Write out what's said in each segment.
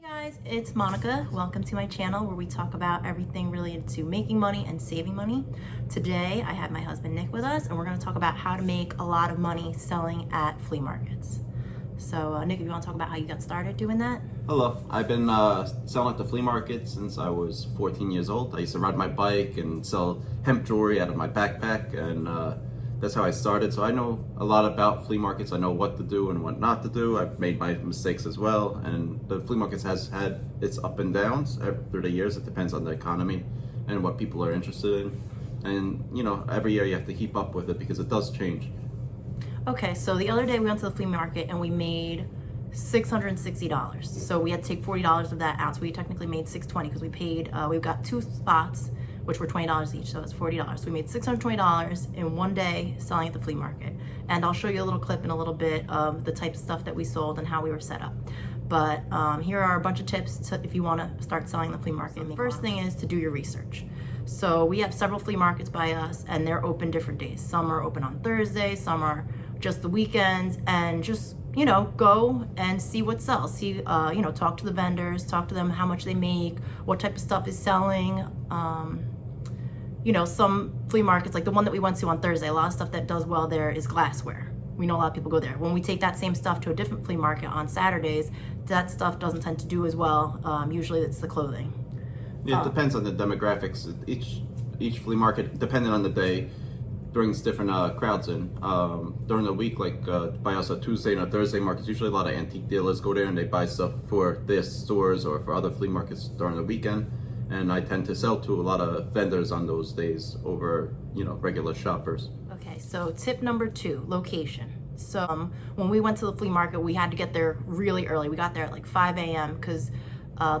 Hey guys, it's Monica. Welcome to my channel where we talk about everything related to making money and saving money. Today I have my husband Nick with us and we're going to talk about how to make a lot of money selling at flea markets. So Nick, if you want to talk about how you got started doing that? Hello, I've been selling at the flea market since I was 14 years old. I used to ride my bike and sell hemp jewelry out of my backpack, and that's how I started. So I know a lot about flea markets. I know what to do and what not to do. I've made my mistakes as well, and the flea markets has had its up and downs through the years. It depends on the economy and what people are interested in. And you know, every year you have to keep up with it because it does change. Okay, so the other day we went to the flea market and we made $660. So we had to take $40 of that out. So we technically made $620 because we paid, we've got two spots, which were $20 each. So it's $40. So we made $620 in one day selling at the flea market. And I'll show you a little clip in a little bit of the type of stuff that we sold and how we were set up. But here are a bunch of tips if you want to start selling the flea market. The first thing is to do your research. So we have several flea markets by us and they're open different days. Some are open on Thursdays, some are just the weekends, and just, you know, go and see what sells. See, you know, talk to the vendors, talk to them how much they make, what type of stuff is selling. You know, some flea markets, like the one that we went to on Thursday, a lot of stuff that does well there is glassware. We know a lot of people go there. When we take that same stuff to a different flea market on Saturdays, that stuff doesn't tend to do as well. Usually it's the clothing. Yeah, it depends on the demographics. Each flea market, depending on the day, brings different crowds in. During the week, like by us a Tuesday and a Thursday markets, usually a lot of antique dealers go there and they buy stuff for their stores or for other flea markets during the weekend. And I tend to sell to a lot of vendors on those days over, you know, regular shoppers. Okay, so tip number 2, location. So when we went to the flea market, we had to get there really early. We got there at like 5 a.m. because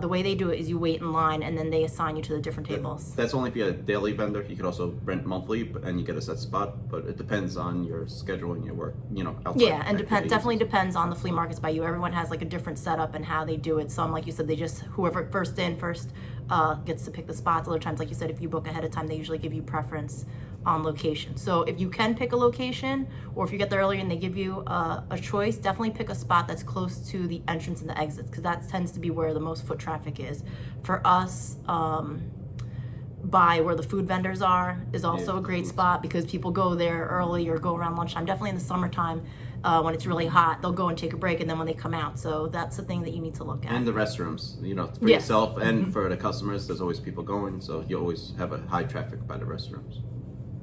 the way they do it is you wait in line and then they assign you to the different tables. That's only if you're a daily vendor. You could also rent monthly and you get a set spot, but it depends on your schedule and your work, you know, outside. Yeah, and definitely depends on the flea markets by you. Everyone has like a different setup and how they do it. Some, like you said, they just, whoever first gets to pick the spots. Other times, like you said, if you book ahead of time, they usually give you preference on location. So if you can pick a location, or if you get there early and they give you a choice, definitely pick a spot that's close to the entrance and the exits, because that tends to be where the most foot traffic is. For us, by where the food vendors are is also a great spot because people go there early or go around lunchtime. Definitely in the summertime, when it's really hot, they'll go and take a break, and then when they come out. So that's the thing that you need to look at. And the restrooms, you know, for yourself and for the customers, there's always people going, so you always have a high traffic by the restrooms.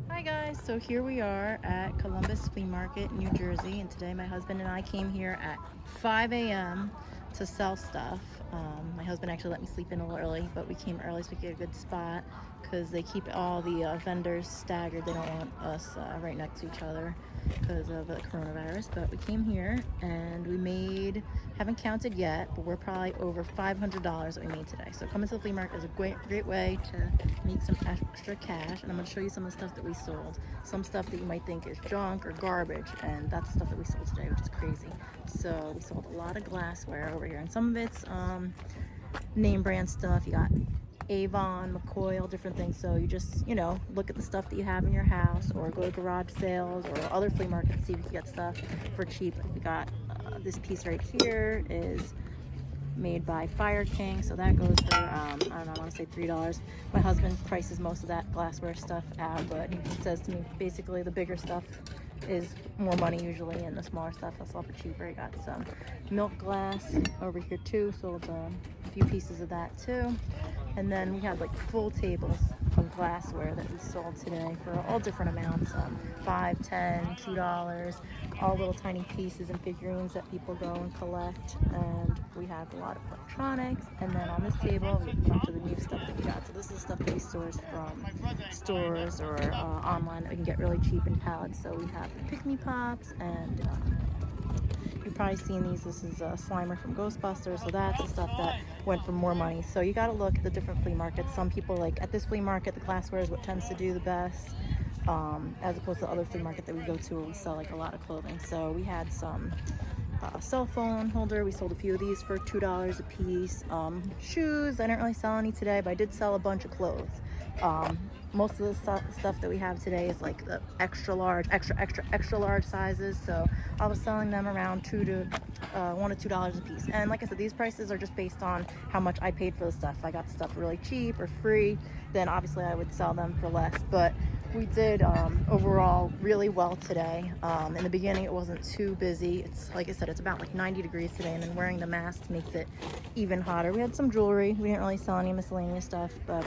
Hi guys, so here we are at Columbus Flea Market, New Jersey, and today my husband and I came here at 5 a.m. to sell stuff. My husband actually let me sleep in a little early, but we came early so we could get a good spot because they keep all the vendors staggered. They don't want us right next to each other because of the coronavirus. But we came here and we made, haven't counted yet, but we're probably over $500 that we made today. So coming to the flea market is a great way to make some extra cash, and I'm going to show you some of the stuff that we sold. Some stuff that you might think is junk or garbage, and that's the stuff that we sold today, which is crazy. So we sold a lot of glassware over here, and some of it's name brand stuff. You got Avon, McCoy, all different things. So you just, you know, look at the stuff that you have in your house, or go to garage sales or other flea markets, see if you can get stuff for cheap. We got this piece right here is made by Fire King, so that goes for I don't know, I want to say $3. My husband prices most of that glassware stuff out, but he says to me basically the bigger stuff is more money usually, and the smaller stuff I sell for cheaper. I got some milk glass over here too, sold a few pieces of that too. And then we had like full tables of glassware that we sold today for all different amounts, $5, $10, $2, all little tiny pieces and figurines that people go and collect. And we have a lot of electronics. And then on this table, we have a bunch of the new stuff that we got. So this is stuff that we source from stores or online that we can get really cheap in pallets. So we have the Pick-Me Pops, and you've probably seen these. This is a Slimer from Ghostbusters, so that's the stuff that went for more money. So you got to look at the different flea markets. Some people, like at this flea market, the glassware is what tends to do the best, as opposed to the other flea market that we go to where we sell like a lot of clothing. So we had some cell phone holder. We sold a few of these for $2 a piece. Shoes, I didn't really sell any today, but I did sell a bunch of clothes. most of the stuff that we have today is like the extra large, extra large sizes. So I was selling them around $1 to $2 a piece. And like I said, these prices are just based on how much I paid for the stuff. If I got the stuff really cheap or free, then obviously I would sell them for less. But we did overall really well today. In the beginning, it wasn't too busy. It's like I said, it's about like 90 degrees today, and then wearing the mask makes it even hotter. We had some jewelry. We didn't really sell any miscellaneous stuff, but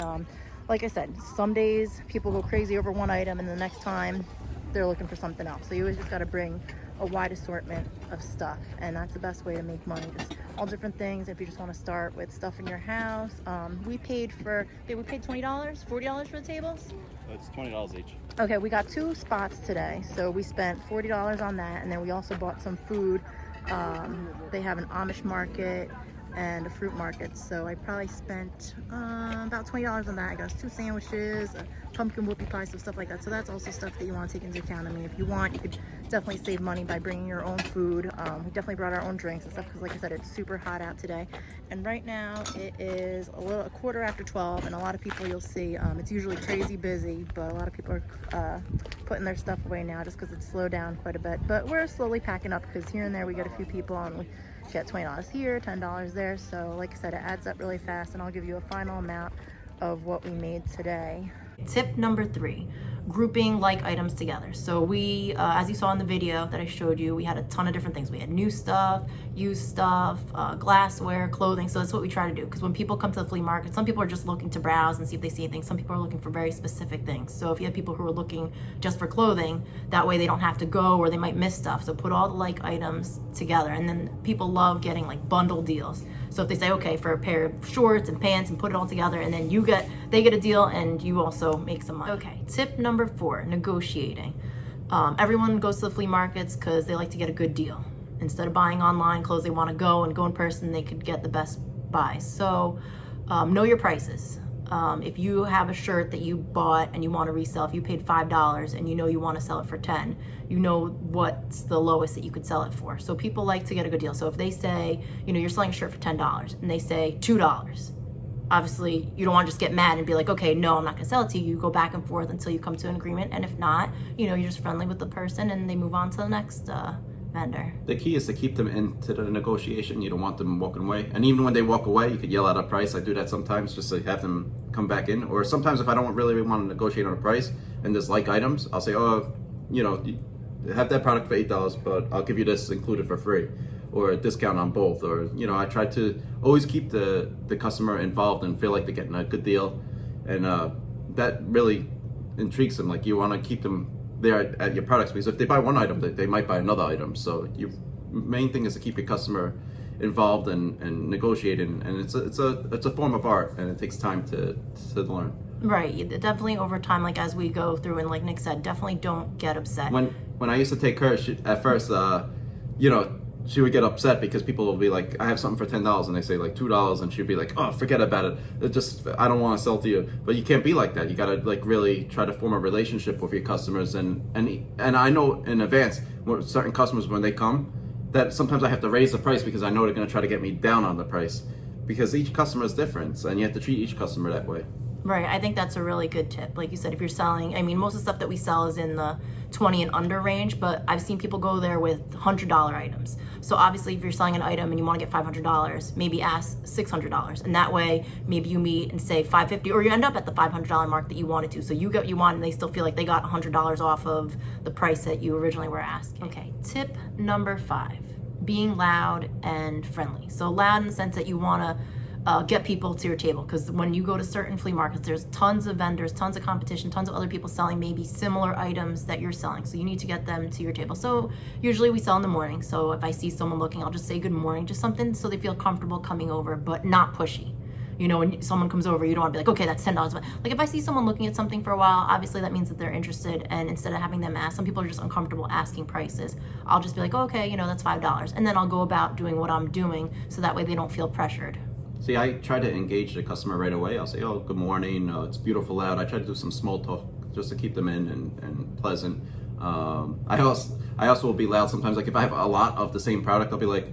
like I said, some days people go crazy over one item, and the next time they're looking for something else. So you always just got to bring a wide assortment of stuff, and that's the best way to make money. Just all different things. If you just want to start with stuff in your house, we paid $20, $40 for the tables. It's $20 each. Okay, we got 2 spots today, so we spent $40 on that, and then we also bought some food. They have an Amish market and a fruit market, so I probably spent about $20 on that. I got us 2 sandwiches, a pumpkin whoopie pie, some stuff like that. So that's also stuff that you want to take into account. I mean, if you want, you could definitely save money by bringing your own food. We definitely brought our own drinks and stuff because, like I said, it's super hot out today. And right now it is a quarter after 12, and a lot of people you'll see, it's usually crazy busy, but a lot of people are putting their stuff away now just because it's slowed down quite a bit. But we're slowly packing up because here and there we get a few people and we get $20 here, $10 there. So like I said, it adds up really fast, and I'll give you a final amount of what we made today. Tip number 3, grouping like items together. So we, as you saw in the video that I showed you, we had a ton of different things. We had new stuff, used stuff, glassware, clothing. So that's what we try to do, because when people come to the flea market, some people are just looking to browse and see if they see anything. Some people are looking for very specific things. So if you have people who are looking just for clothing, that way they don't have to go or they might miss stuff. So put all the like items together, and then people love getting like bundle deals. So if they say, okay, for a pair of shorts and pants, and put it all together, and then they get a deal and you also make some money. Okay, tip number 4, negotiating. Everyone goes to the flea markets because they like to get a good deal. Instead of buying online clothes, they want to go in person, they could get the best buy. So know your prices. If you have a shirt that you bought and you want to resell, if you paid $5 and you know you want to sell it for $10, you know what's the lowest that you could sell it for. So people like to get a good deal. So if they say, you're selling a shirt for $10 and they say $2, obviously you don't want to just get mad and be like, okay, no, I'm not going to sell it to you. You go back and forth until you come to an agreement. And if not, you're just friendly with the person and they move on to the next vendor. The key is to keep them into the negotiation. You don't want them walking away. And even when they walk away, you could yell out a price. I do that sometimes just to have them come back in. Or sometimes if I don't really want to negotiate on a price and there's like items, I'll say, oh, have that product for $8, but I'll give you this included for free, or a discount on both. Or, I try to always keep the customer involved and feel like they're getting a good deal. And that really intrigues them. Like, you want to keep them there at your products, because if they buy one item, they might buy another item. So your main thing is to keep your customer involved and negotiating, and it's a form of art, and it takes time to learn. Right, definitely over time, like as we go through, and like Nick said, definitely don't get upset. When I used to take her, at first, she would get upset because people will be like, I have something for $10, and they say like $2, and she'd be like, oh, forget about it. I don't want to sell to you. But you can't be like that. You gotta like really try to form a relationship with your customers, and I know in advance when certain customers, when they come, that sometimes I have to raise the price because I know they're gonna try to get me down on the price, because each customer is different, and you have to treat each customer that way. Right, I think that's a really good tip. Like you said, if you're selling, most of the stuff that we sell is in the 20 and under range, but I've seen people go there with $100 items. So obviously if you're selling an item and you want to get $500, maybe ask $600. And that way, maybe you meet and say $550, or you end up at the $500 mark that you wanted to. So you get what you want, and they still feel like they got $100 off of the price that you originally were asking. Okay, tip number 5, being loud and friendly. So loud in the sense that you want to get people to your table, because when you go to certain flea markets, there's tons of vendors, tons of competition, tons of other people selling maybe similar items that you're selling. So you need to get them to your table. So usually we sell in the morning. So if I see someone looking, I'll just say good morning, just something so they feel comfortable coming over, but not pushy. When someone comes over, you don't want to be like, okay, that's $10. But like if I see someone looking at something for a while, obviously that means that they're interested. And instead of having them ask, some people are just uncomfortable asking prices. I'll just be like, oh, okay, that's $5. And then I'll go about doing what I'm doing, so that way they don't feel pressured. See, I try to engage the customer right away. I'll say, oh, good morning, it's beautiful out. I try to do some small talk just to keep them in and pleasant. I also will be loud sometimes. Like if I have a lot of the same product, I'll be like,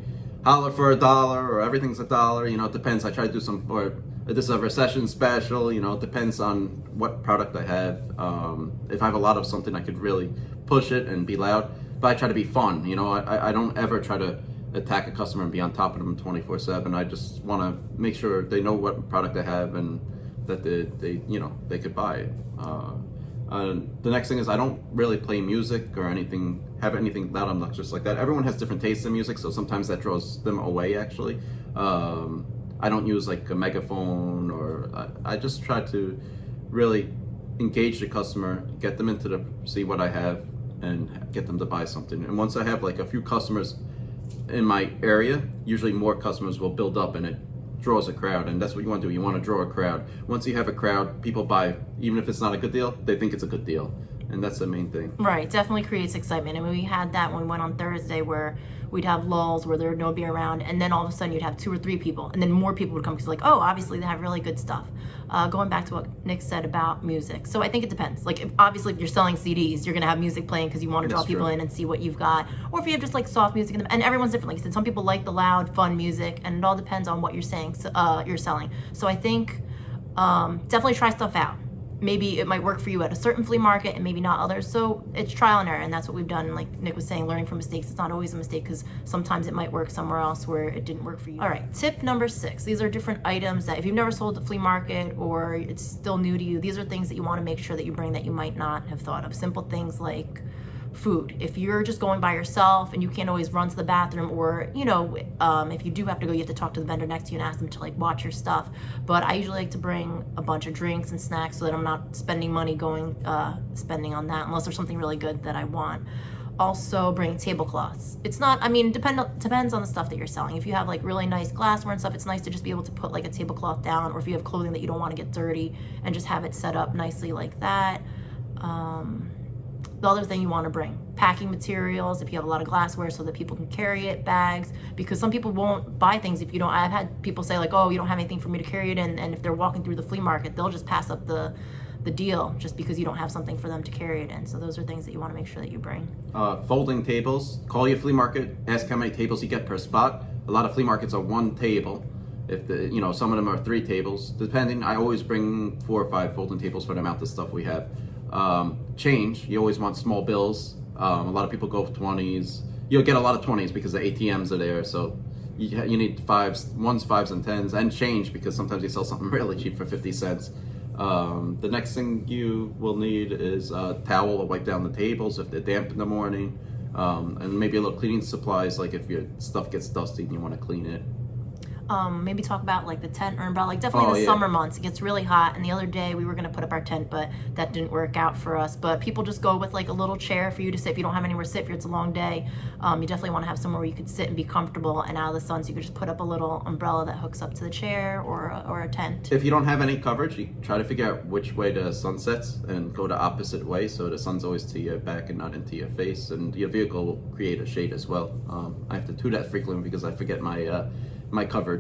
holler for $1 or everything's $1. You know, it depends. I try to do some, or this is a recession special. You know, it depends on what product I have. If I have a lot of something, I could really push it and be loud. But I try to be fun. You know, I don't ever try to attack a customer and be on top of them 24/7. I just want to make sure they know what product I have and that they you know, they could buy it. The next thing is I don't really play music or have anything loud obnoxious like that. Everyone has different tastes in music, so sometimes that draws them away actually. I don't use like a megaphone, or I just try to really engage the customer, get them into see what I have and get them to buy something. And once I have like a few customers in my area, usually more customers will build up and it draws a crowd, and that's what you want to do. You want to draw a crowd. Once you have a crowd, people buy. Even if it's not a good deal, they think it's a good deal, and that's the main thing. Right, definitely creates excitement. And we had that when we went on Thursday, where we'd have lulls where there would no be around, and then all of a sudden you'd have 2 or 3 people, and then more people would come because like, oh, obviously they have really good stuff. Going back to what Nick said about music, so I think it depends. Like, obviously if you're selling CDs, you're gonna have music playing because you want to draw people in and see what you've got. Or if you have just like soft music, and everyone's different. Like you said, some people like the loud, fun music, and it all depends on what you're saying. You're selling. So I think definitely try stuff out. Maybe it might work for you at a certain flea market and maybe not others. So it's trial and error, and that's what we've done. Like Nick was saying, learning from mistakes. It's not always a mistake because sometimes it might work somewhere else where it didn't work for you. All right, tip number 6. These are different items that if you've never sold at the flea market or it's still new to you, these are things that you want to make sure that you bring that you might not have thought of. Simple things like food. If you're just going by yourself and you can't always run to the bathroom, or you know, if you do have to go, you have to talk to the vendor next to you and ask them to like watch your stuff. But I usually like to bring a bunch of drinks and snacks so that I'm not spending money spending on that unless there's something really good that I want. Also bring tablecloths. It's not, I mean, depends on the stuff that you're selling. If you have like really nice glassware and stuff, it's nice to just be able to put like a tablecloth down, or if you have clothing that you don't want to get dirty, and just have it set up nicely like that. The other thing you want to bring, packing materials, if you have a lot of glassware so that people can carry it, bags, because some people won't buy things if you don't. I've had people say like, oh, you don't have anything for me to carry it in, and if they're walking through the flea market, they'll just pass up the deal just because you don't have something for them to carry it in. So those are things that you want to make sure that you bring. Folding tables. Call your flea market, ask how many tables you get per spot. A lot of flea markets are 1 table. If you know, some of them are 3 tables, depending. I always bring 4 or 5 folding tables for the amount of stuff we have. Change, you always want small bills. A lot of people go for 20s. You'll get a lot of 20s because the ATMs are there, so you need 5s, 1s, 5s, and 10s, and change because sometimes you sell something really cheap for 50 cents. The next thing you will need is a towel to wipe down the tables if they're damp in the morning, and maybe a little cleaning supplies, like if your stuff gets dusty and you want to clean it. Maybe talk about like the tent or umbrella, like definitely in the summer months. It gets really hot, and the other day we were going to put up our tent, but that didn't work out for us. But people just go with like a little chair for you to sit if you don't have anywhere to sit, if it's a long day. You definitely want to have somewhere where you could sit and be comfortable and out of the sun, so you could just put up a little umbrella that hooks up to the chair or a tent. If you don't have any coverage, you try to figure out which way the sun sets and go the opposite way, so the sun's always to your back and not into your face, and your vehicle will create a shade as well. I have to do that frequently because I forget my coverage.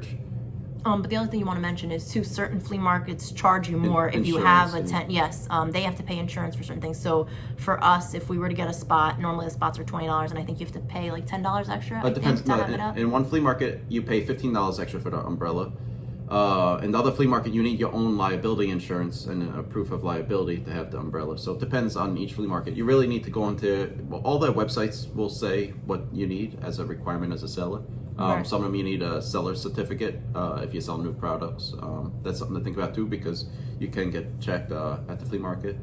But the other thing you want to mention is too, certain flea markets charge you more if you have a tent. Yes, they have to pay insurance for certain things. So for us, if we were to get a spot, normally the spots are $20, and I think you have to pay like $10 extra. It depends. In one flea market, you pay $15 extra for the umbrella. In the other flea market, you need your own liability insurance and a proof of liability to have the umbrella. So it depends on each flea market. You really need to go into, all their websites will say what you need as a requirement as a seller. Some of them you need a seller certificate if you sell new products. That's something to think about too, because you can get checked at the flea market.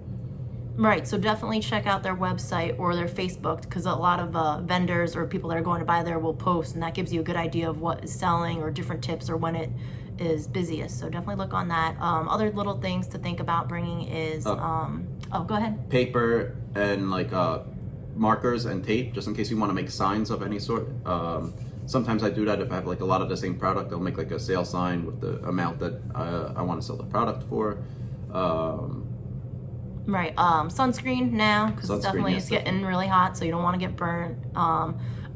Right, so definitely check out their website or their Facebook, because a lot of vendors or people that are going to buy there will post, and that gives you a good idea of what is selling or different tips or when it is busiest. So definitely look on that. Other little things to think about bringing is, go ahead. Paper and like markers and tape, just in case you want to make signs of any sort. Sometimes I do that if I have like a lot of the same product. I'll make like a sale sign with the amount that I want to sell the product for. Right, sunscreen now, because it's getting really hot, so you don't want to get burnt.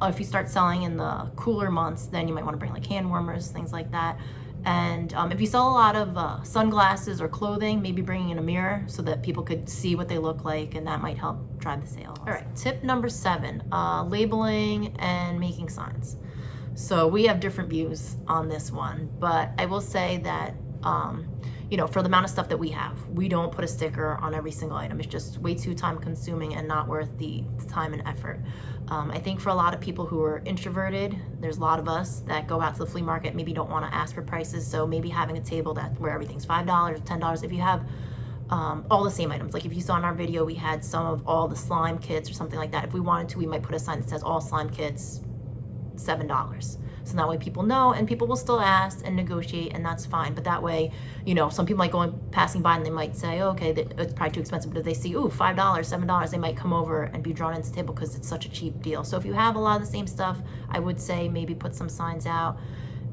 If you start selling in the cooler months, then you might want to bring like hand warmers, things like that. And if you sell a lot of sunglasses or clothing, maybe bringing in a mirror so that people could see what they look like, and that might help drive the sale. All right, tip number 7, labeling and making signs. So we have different views on this one, but I will say that, for the amount of stuff that we have, we don't put a sticker on every single item. It's just way too time consuming and not worth the time and effort. I think for a lot of people who are introverted, there's a lot of us that go out to the flea market, maybe don't want to ask for prices. So maybe having a table where everything's $5 or $10, if you have all the same items. Like if you saw in our video, we had some of all the slime kits or something like that. If we wanted to, we might put a sign that says all slime kits, $7. So that way people know, and people will still ask and negotiate, and that's fine. But that way, some people might go passing by and they might say, oh, okay, it's probably too expensive. But if they see, ooh, $5, $7, they might come over and be drawn into the table because it's such a cheap deal. So if you have a lot of the same stuff, I would say maybe put some signs out.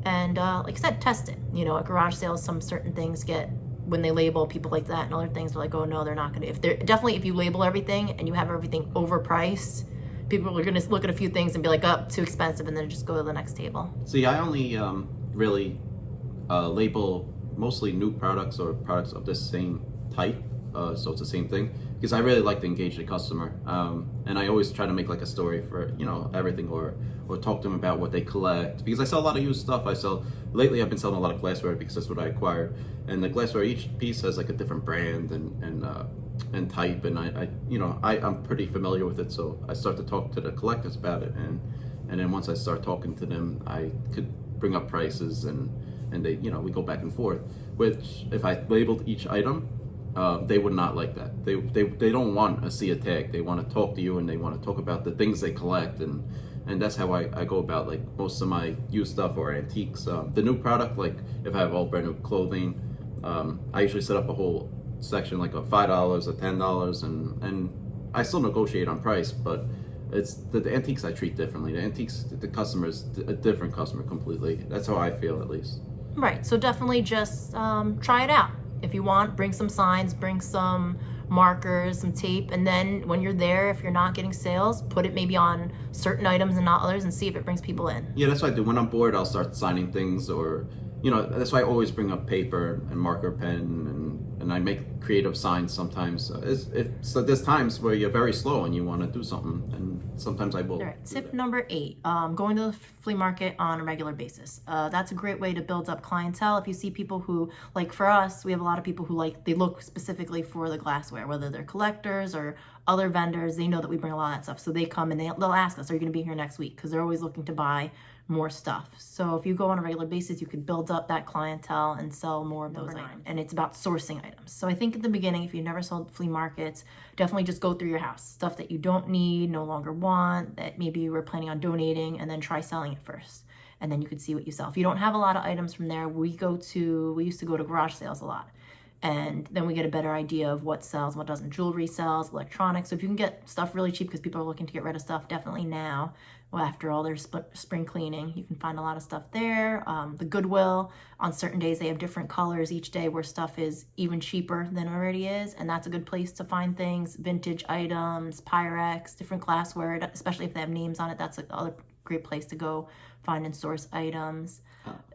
And like I said, test it. At garage sales, some certain things get, when they label, people like that, and other things are like, oh no, they're not gonna. If you label everything and you have everything overpriced, people are going to look at a few things and be like, oh, too expensive, and then just go to the next table. See, I only really label mostly new products or products of the same type, so it's the same thing, because I really like to engage the customer, and I always try to make like a story for everything, or talk to them about what they collect, because I sell a lot of used stuff. Lately I've been selling a lot of glassware because that's what I acquired, and the glassware, each piece has like a different brand and type, and I'm pretty familiar with it, so I start to talk to the collectors about it, and then once I start talking to them, I could bring up prices, and they we go back and forth, which if I labeled each item, they would not like that. They don't want to see a tag. They want to talk to you, and they want to talk about the things they collect, and that's how I go about like most of my used stuff or antiques. The new product, like if I have all brand new clothing, I usually set up a whole section like a $5 or $10, and I still negotiate on price, but it's the antiques I treat differently. The antiques, the customer is a different customer completely. That's how I feel, at least. Right, so definitely just try it out. If you want, bring some signs, bring some markers, some tape, and then when you're there, if you're not getting sales, put it maybe on certain items and not others, and see if it brings people in. Yeah, that's what I do. When I'm bored, I'll start signing things, or that's why I always bring up paper and marker, pen, and I make creative signs sometimes. So there's times where you're very slow and you want to do something, and sometimes I will. All right, tip number 8, going to the flea market on a regular basis. That's a great way to build up clientele. If you see people who, like for us, we have a lot of people who they look specifically for the glassware, whether they're collectors or other vendors. They know that we bring a lot of that stuff, so they come and they'll ask us, are you going to be here next week? Because they're always looking to buy more stuff. So if you go on a regular basis, you could build up that clientele and sell more of those items. And it's about sourcing items. So I think at the beginning, if you've never sold flea markets, definitely just go through your house. Stuff that you don't need, no longer want, that maybe you were planning on donating, and then try selling it first. And then you could see what you sell. If you don't have a lot of items from there, we used to go to garage sales a lot. And then we get a better idea of what sells, what doesn't. Jewelry sells, electronics. So if you can get stuff really cheap because people are looking to get rid of stuff, definitely now, after all their spring cleaning, you can find a lot of stuff there. The Goodwill, on certain days, they have different colors each day where stuff is even cheaper than it already is. And that's a good place to find things, vintage items, Pyrex, different glassware, especially if they have names on it. That's another great place to go find and source items.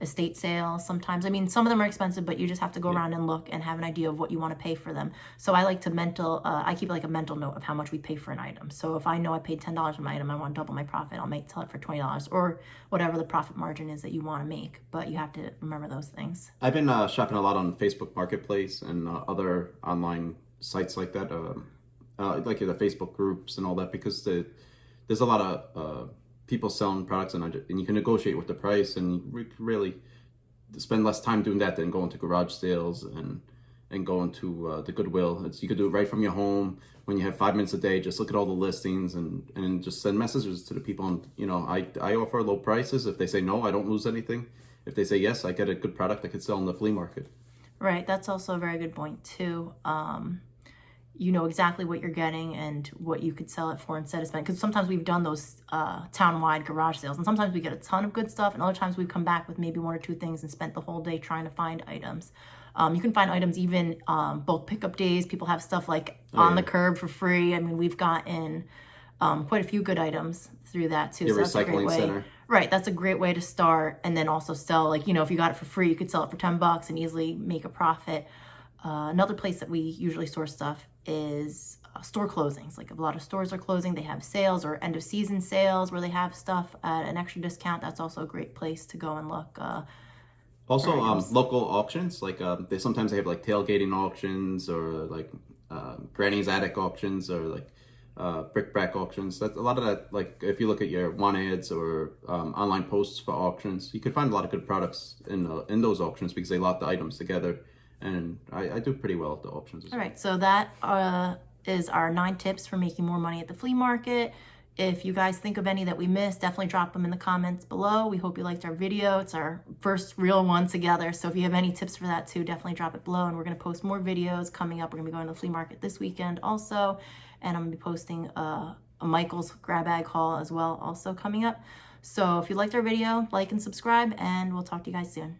Estate sales sometimes. I mean, some of them are expensive, but you just have to go around and look and have an idea of what you want to pay for them. So I like to I keep like a mental note of how much we pay for an item. So if I know I paid $10 for an item, I want to double my profit, I'll sell it for $20 or whatever the profit margin is that you want to make. But you have to remember those things. I've been shopping a lot on Facebook Marketplace and other online sites like that, like the Facebook groups and all that, because there's a lot of people selling products, and you can negotiate with the price, and you really spend less time doing that than going to garage sales and going to the Goodwill. You could do it right from your home when you have 5 minutes a day. Just look at all the listings and just send messages to the people. And I offer low prices. If they say no, I don't lose anything. If they say yes, I get a good product I could sell in the flea market. Right, that's also a very good point too. You know exactly what you're getting and what you could sell it for instead of spending. Because sometimes we've done those town-wide garage sales, and sometimes we get a ton of good stuff, and other times we come back with maybe 1 or 2 things and spent the whole day trying to find items. You can find items even bulk pickup days. People have stuff like on the curb for free. I mean, we've gotten quite a few good items through that too. Your so that's a great way. center. Right, that's a great way to start, and then also sell, if you got it for free, you could sell it for $10 and easily make a profit. Another place that we usually source stuff is store closings. Like if a lot of stores are closing, they have sales or end of season sales where they have stuff at an extra discount. That's also a great place to go and look. Also, items. local auctions, like they sometimes they have like tailgating auctions or like granny's attic auctions or like brick-back auctions. That's a lot of that. Like if you look at your want ads or online posts for auctions, you could find a lot of good products in those auctions because they lot the items together. And I do pretty well at the auctions as All well. right, so that is our 9 tips for making more money at the flea market. If you guys think of any that we missed, definitely drop them in the comments below. We hope you liked our video. It's our first real one together. So if you have any tips for that too, definitely drop it below. And we're going to post more videos coming up. We're going to be going to the flea market this weekend also. And I'm going to be posting a Michael's grab bag haul as well also coming up. So if you liked our video, like and subscribe, and we'll talk to you guys soon.